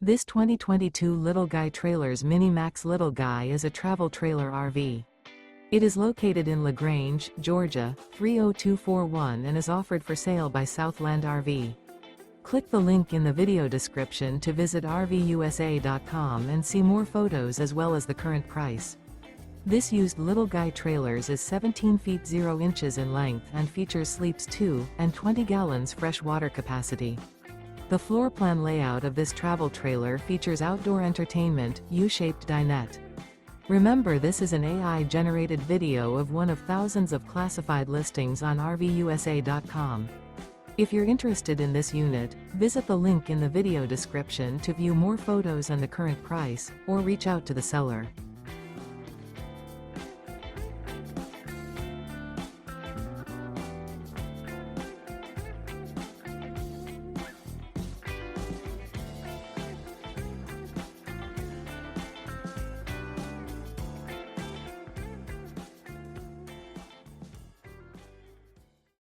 This 2022 Little Guy Trailers Mini Max Little Guy is a travel trailer RV. It is located in LaGrange, Georgia, 30241 and is offered for sale by Southland RV. Click the link in the video description to visit RVUSA.com and see more photos as well as the current price. This used Little Guy Trailers is 17 feet 0 inches in length and features sleeps 2 and 20 gallons fresh water capacity. The floor plan layout of this travel trailer features outdoor entertainment, U-shaped dinette. Remember, this is an AI-generated video of one of thousands of classified listings on RVUSA.com. If you're interested in this unit, visit the link in the video description to view more photos and the current price, or reach out to the seller.